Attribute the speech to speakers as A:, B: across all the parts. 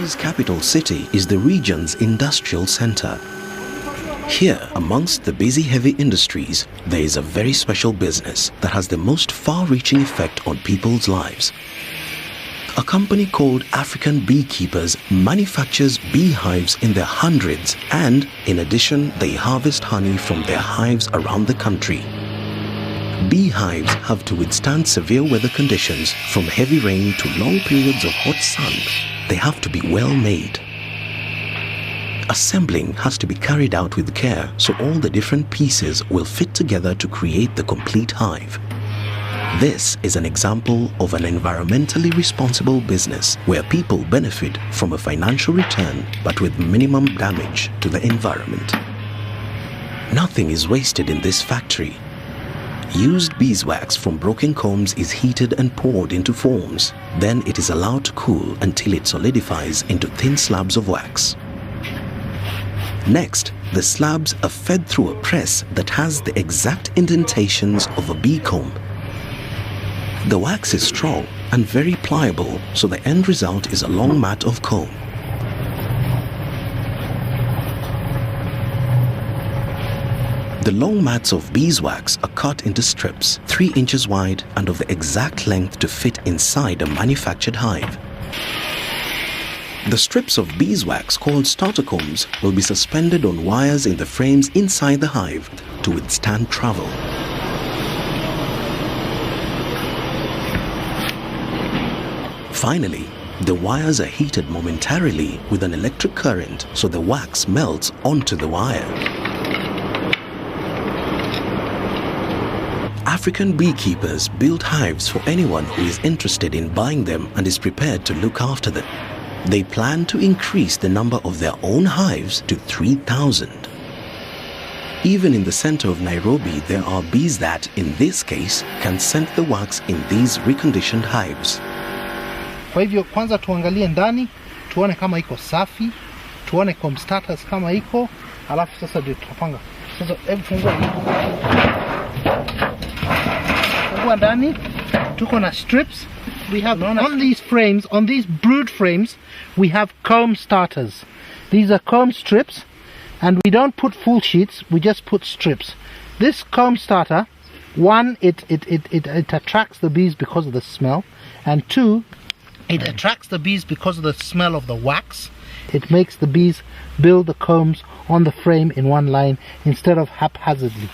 A: Ghana's capital city is the region's industrial center. Here, amongst the busy heavy industries, there is a very special business that has the most far-reaching effect on people's lives. A company called African Beekeepers manufactures beehives in their hundreds, and in addition, they harvest honey from their hives around the country. Beehives have to withstand severe weather conditions, from heavy rain to long periods of hot sun. They have to be well made. Assembling has to be carried out with care, so all the different pieces will fit together to create the complete hive. This is an example of an environmentally responsible business where people benefit from a financial return but with minimum damage to the environment. Nothing is wasted in this factory. Used beeswax from broken combs is heated and poured into forms. Then it is allowed to cool until it solidifies into thin slabs of wax. Next, the slabs are fed through a press that has the exact indentations of a bee comb. The wax is strong and very pliable, so the end result is a long mat of comb. The long mats of beeswax are cut into strips 3 inches wide and of the exact length to fit inside a manufactured hive. The strips of beeswax called starter combs will be suspended on wires in the frames inside the hive to withstand travel. Finally, the wires are heated momentarily with an electric current so the wax melts onto the wire. African Beekeepers build hives for anyone who is interested in buying them and is prepared to look after them. They plan to increase the number of their own hives to 3,000. Even in the center of Nairobi, there are bees that, in this case, can scent the wax in these reconditioned hives.
B: Kwa hivyo kwanza tuangalie ndani, tuone kama iko safi, tuone comb starters kama iko, alafu sasa ndio tutapanga. Sasa hebu fungua ndani, tuko na strips. We have on these frames, on these brood frames, we have comb starters. These are comb strips, and we don't put full sheets, we just put strips. This comb starter, one, it attracts the bees because of the smell, and two, it attracts the bees because of the smell of the wax. It makes the bees build the combs on the frame in one line instead of haphazardly.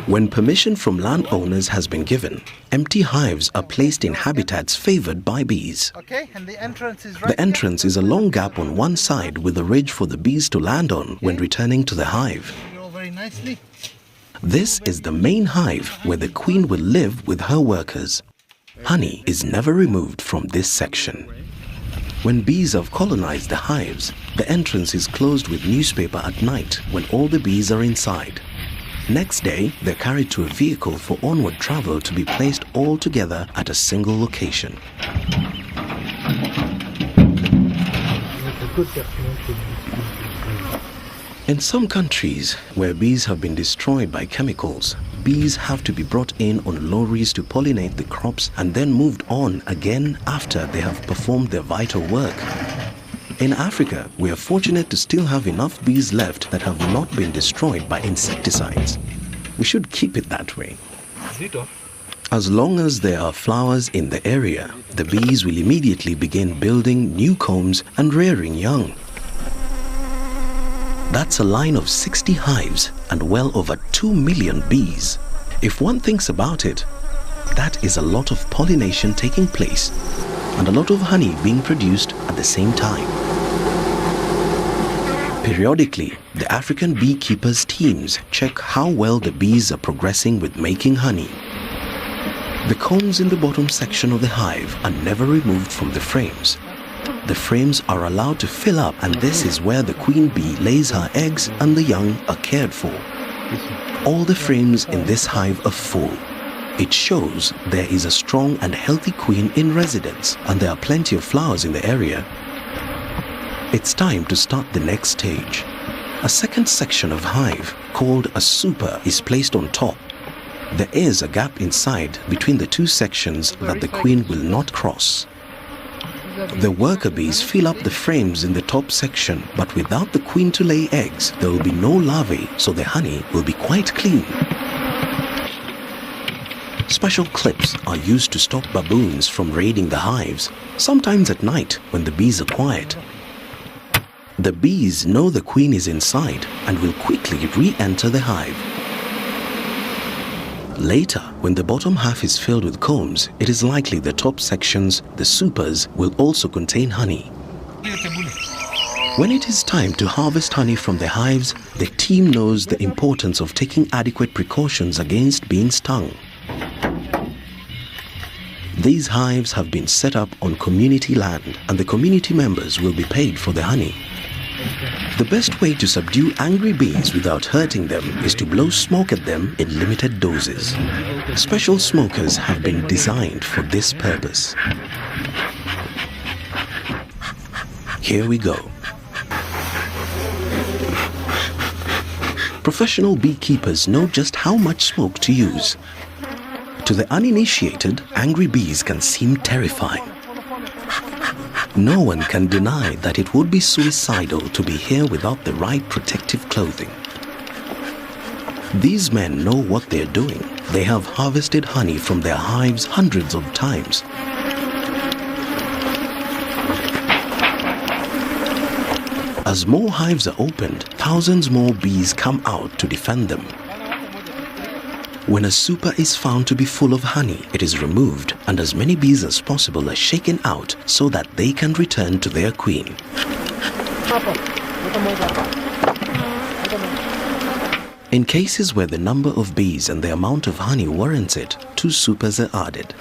A: When permission from landowners has been given, empty hives are placed in habitats favored by bees.
B: Okay, and the entrance is right.
A: The entrance is a long gap on one side with a ridge for the bees to land on when returning to the hive.
B: Very nicely.
A: This is the main hive where the queen will live with her workers. Honey is never removed from this section. When bees have colonized the hives, the entrance is closed with newspaper at night when all the bees are inside. Next day, they're carried to a vehicle for onward travel to be placed all together at a single location. In some countries where bees have been destroyed by chemicals, bees have to be brought in on lorries to pollinate the crops and then moved on again after they have performed their vital work. In Africa, we are fortunate to still have enough bees left that have not been destroyed by insecticides. We should keep it that way. As long as there are flowers in the area, the bees will immediately begin building new combs and rearing young. That's a line of 60 hives and well over 2 million bees. If one thinks about it, that is a lot of pollination taking place and a lot of honey being produced at the same time. Periodically, the African beekeepers' teams check how well the bees are progressing with making honey. The combs in the bottom section of the hive are never removed from the frames. The frames are allowed to fill up, and this is where the queen bee lays her eggs and the young are cared for. All the frames in this hive are full. It shows there is a strong and healthy queen in residence, and there are plenty of flowers in the area. It's time to start the next stage. A second section of hive, called a super, is placed on top. There is a gap inside between the two sections that the queen will not cross. The worker bees fill up the frames in the top section, but without the queen to lay eggs, there will be no larvae, so the honey will be quite clean. Special clips are used to stop baboons from raiding the hives, sometimes at night when the bees are quiet. The bees know the queen is inside and will quickly re-enter the hive. Later, when the bottom half is filled with combs, it is likely the top sections, the supers, will also contain honey. When it is time to harvest honey from the hives, the team knows the importance of taking adequate precautions against being stung. These hives have been set up on community land, and the community members will be paid for the honey. The best way to subdue angry bees without hurting them is to blow smoke at them in limited doses. Special smokers have been designed for this purpose. Here we go. Professional beekeepers know just how much smoke to use. To the uninitiated, angry bees can seem terrifying. No one can deny that it would be suicidal to be here without the right protective clothing. These men know what they're doing. They have harvested honey from their hives hundreds of times. As more hives are opened, thousands more bees come out to defend them. When a super is found to be full of honey, it is removed and as many bees as possible are shaken out so that they can return to their queen. In cases where the number of bees and the amount of honey warrants it, 2 supers are added.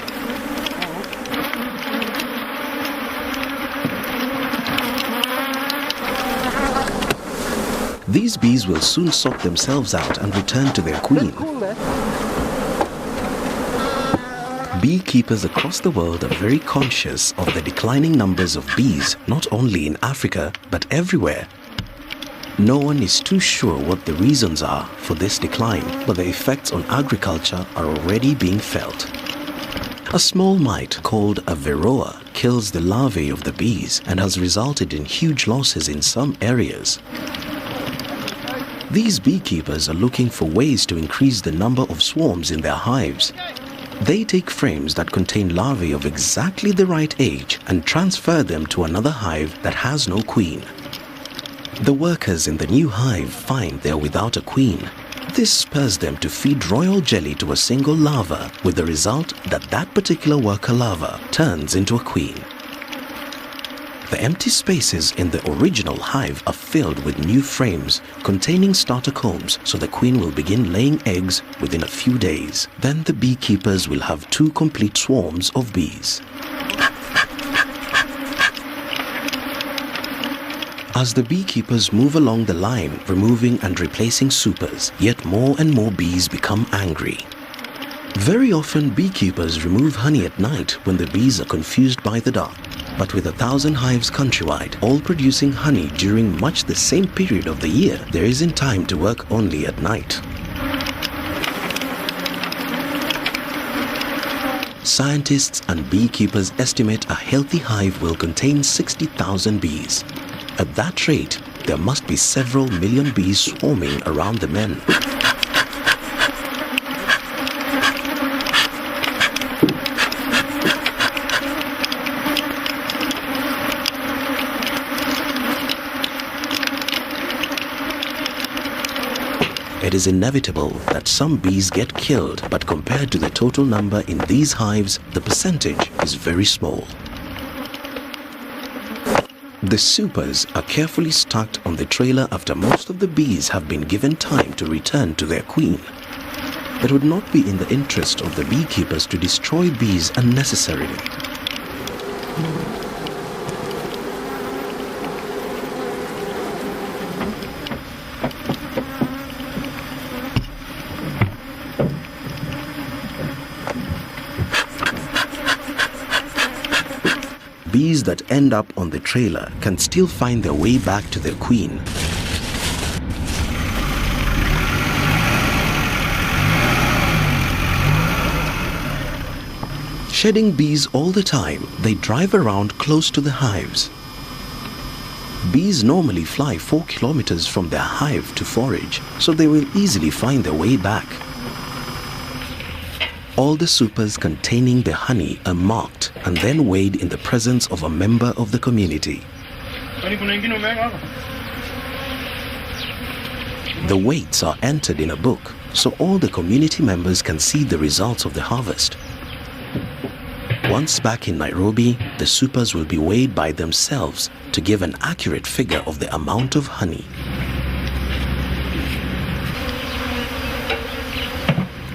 A: These bees will soon sort themselves out and return to their queen. Beekeepers across the world are very conscious of the declining numbers of bees, not only in Africa, but everywhere. No one is too sure what the reasons are for this decline, but the effects on agriculture are already being felt. A small mite called a varroa kills the larvae of the bees and has resulted in huge losses in some areas. These beekeepers are looking for ways to increase the number of swarms in their hives. They take frames that contain larvae of exactly the right age and transfer them to another hive that has no queen. The workers in the new hive find they are without a queen. This spurs them to feed royal jelly to a single larva, with the result that that particular worker larva turns into a queen. The empty spaces in the original hive are filled with new frames containing starter combs, so the queen will begin laying eggs within a few days. Then the beekeepers will have 2 complete swarms of bees. As the beekeepers move along the line, removing and replacing supers, yet more and more bees become angry. Very often beekeepers remove honey at night when the bees are confused by the dark. But with 1,000 hives countrywide, all producing honey during much the same period of the year, there isn't time to work only at night. Scientists and beekeepers estimate a healthy hive will contain 60,000 bees. At that rate, there must be several million bees swarming around the men. It is inevitable that some bees get killed, but compared to the total number in these hives, the percentage is very small. The supers are carefully stacked on the trailer after most of the bees have been given time to return to their queen. It would not be in the interest of the beekeepers to destroy bees unnecessarily. Bees that end up on the trailer can still find their way back to their queen. Shedding bees all the time, they drive around close to the hives. Bees normally fly 4 kilometers from their hive to forage, so they will easily find their way back. All the supers containing the honey are marked and then weighed in the presence of a member of the community. The weights are entered in a book, so all the community members can see the results of the harvest. Once back in Nairobi, the supers will be weighed by themselves to give an accurate figure of the amount of honey.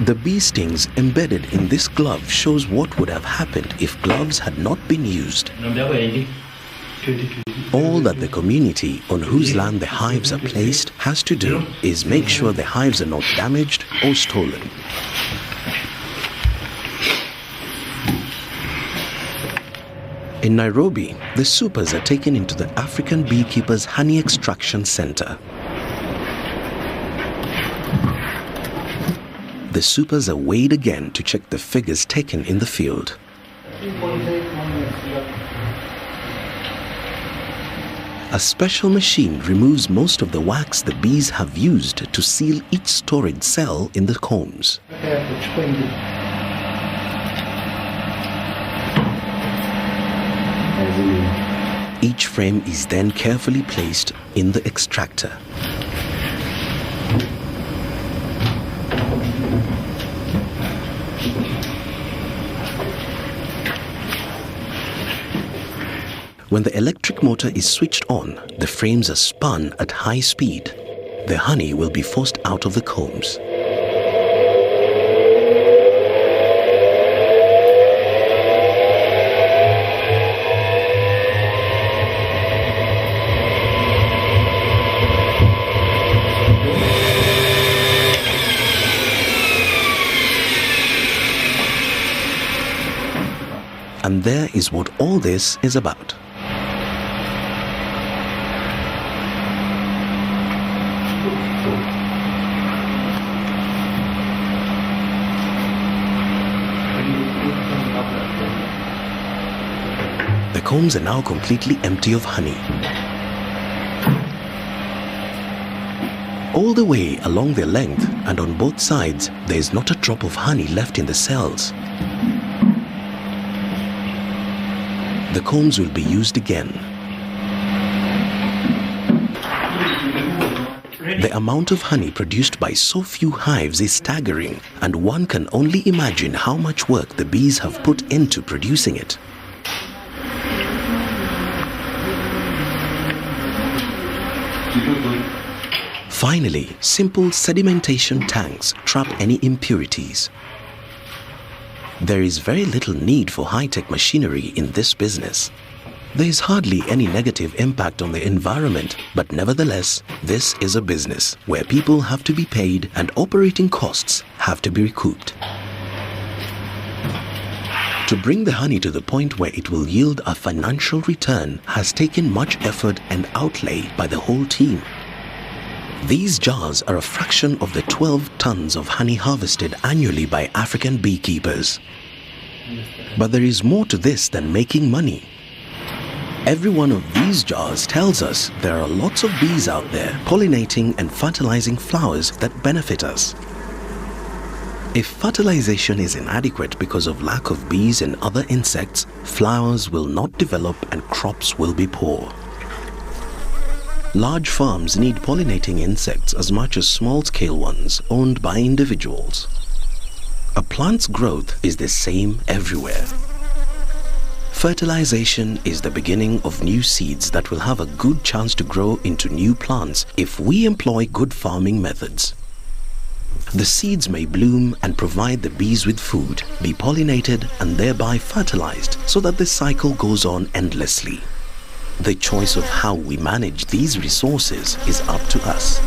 A: The bee stings embedded in this glove shows what would have happened if gloves had not been used. All that the community on whose land the hives are placed has to do is make sure the hives are not damaged or stolen. In Nairobi, the supers are taken into the African Beekeepers Honey Extraction Center. The supers are weighed again to check the figures taken in the field. A special machine removes most of the wax the bees have used to seal each storage cell in the combs. Each frame is then carefully placed in the extractor. When the electric motor is switched on, the frames are spun at high speed. The honey will be forced out of the combs. And there is what all this is about. The combs are now completely empty of honey. All the way along their length and on both sides, there is not a drop of honey left in the cells. The combs will be used again. The amount of honey produced by so few hives is staggering, and one can only imagine how much work the bees have put into producing it. Finally, simple sedimentation tanks trap any impurities. There is very little need for high-tech machinery in this business. There is hardly any negative impact on the environment, but nevertheless, this is a business where people have to be paid and operating costs have to be recouped. To bring the honey to the point where it will yield a financial return has taken much effort and outlay by the whole team. These jars are a fraction of the 12 tons of honey harvested annually by African beekeepers. But there is more to this than making money. Every one of these jars tells us there are lots of bees out there pollinating and fertilizing flowers that benefit us. If fertilization is inadequate because of lack of bees and other insects, flowers will not develop and crops will be poor. Large farms need pollinating insects as much as small-scale ones owned by individuals. A plant's growth is the same everywhere. Fertilization is the beginning of new seeds that will have a good chance to grow into new plants if we employ good farming methods. The seeds may bloom and provide the bees with food, be pollinated and thereby fertilized so that the cycle goes on endlessly. The choice of how we manage these resources is up to us.